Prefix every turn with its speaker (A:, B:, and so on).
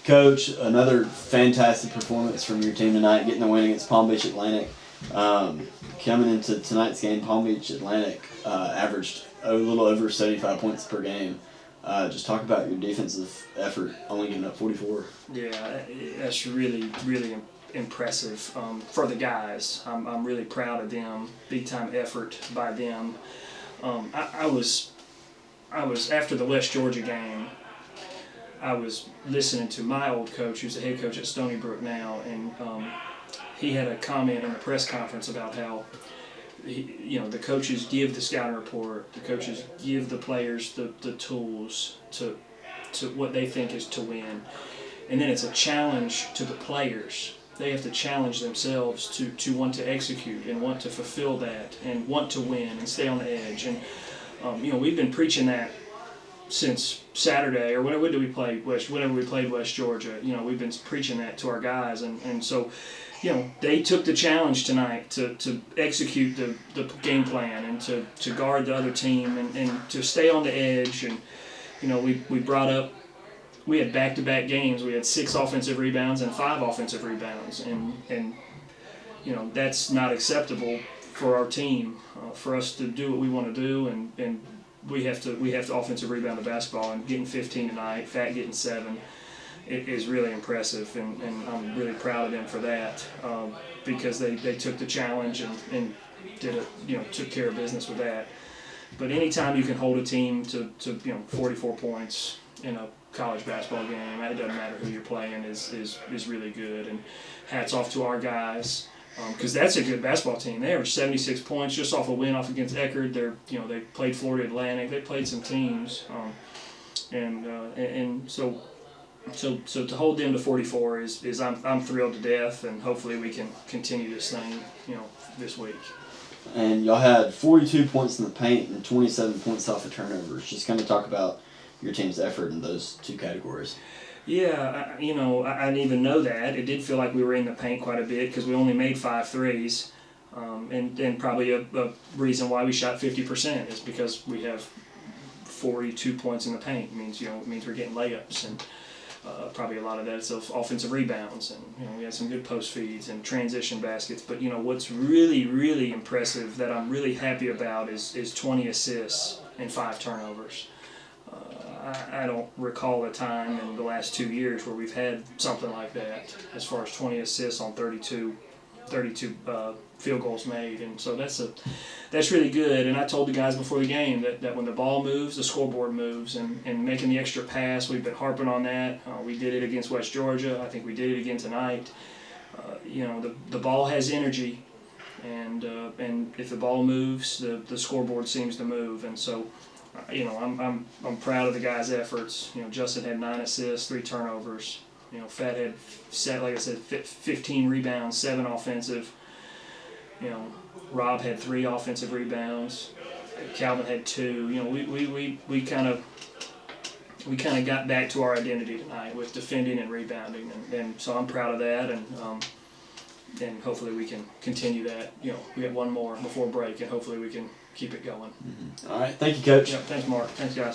A: Coach, another fantastic performance from your team tonight, getting the win against Palm Beach Atlantic. Coming into tonight's game, Palm Beach Atlantic averaged a little over 75 points per game. Just talk about your defensive effort, only giving up 44.
B: Yeah, that's really, really impressive for the guys. I'm really proud of them. Big time effort by them. I was after the West Georgia game. I was listening to my old coach, who's the head coach at Stony Brook now, and he had a comment in a press conference about how the coaches give the scouting report, the coaches give the players the tools to what they think is to win, and then it's a challenge to the players. They have to challenge themselves to want to execute and want to fulfill that and want to win and stay on the edge. And we've been preaching that since Saturday, or whenever we played West Georgia. We've been preaching that to our guys, and so they took the challenge tonight to execute the game plan and to guard the other team and to stay on the edge. And we had back-to-back games. We had 6 offensive rebounds and 5 offensive rebounds, and that's not acceptable for our team. For us to do what we want to do, and we have to offensive rebound the basketball, and getting 15 tonight, Fat getting 7, it is really impressive, and I'm really proud of them for that, because they took the challenge and did it, took care of business with that. But anytime you can hold a team to 44 points in a college basketball game, it doesn't matter who you're playing, is really good. And hats off to our guys. Because that's a good basketball team. They averaged 76 points just off a win off against Eckerd. They played Florida Atlantic. They played some teams, and so to hold them to 44 is I'm thrilled to death, and hopefully we can continue this thing this week.
A: And y'all had 42 points in the paint and 27 points off of turnovers. Just kind of talk about your team's effort in those 2 categories.
B: Yeah, I didn't even know that. It did feel like we were in the paint quite a bit because we only made 5 threes, and probably a reason why we shot 50% is because we have 42 points in the paint. It means we're getting layups, and probably a lot of that's offensive rebounds, and we had some good post feeds and transition baskets. But what's really, really impressive that I'm really happy about is 20 assists and 5 turnovers. I don't recall a time in the last 2 years where we've had something like that as far as 20 assists on 32 field goals made, and so that's really good. And I told the guys before the game that when the ball moves, the scoreboard moves, and making the extra pass, we've been harping on that. We did it against West Georgia. I think we did it again tonight. The ball has energy, and if the ball moves, the scoreboard seems to move, and so. I'm proud of the guys' efforts. Justin had 9 assists, 3 turnovers. Fat had, like I said, 15 rebounds, 7 offensive. Rob had 3 offensive rebounds. Calvin had 2. We kind of got back to our identity tonight with defending and rebounding, and so I'm proud of that, and hopefully we can continue that. We have one more before break, and hopefully we can keep it going.
A: All right, thank you, Coach.
B: Yeah, thanks, Mark. Thanks, guys.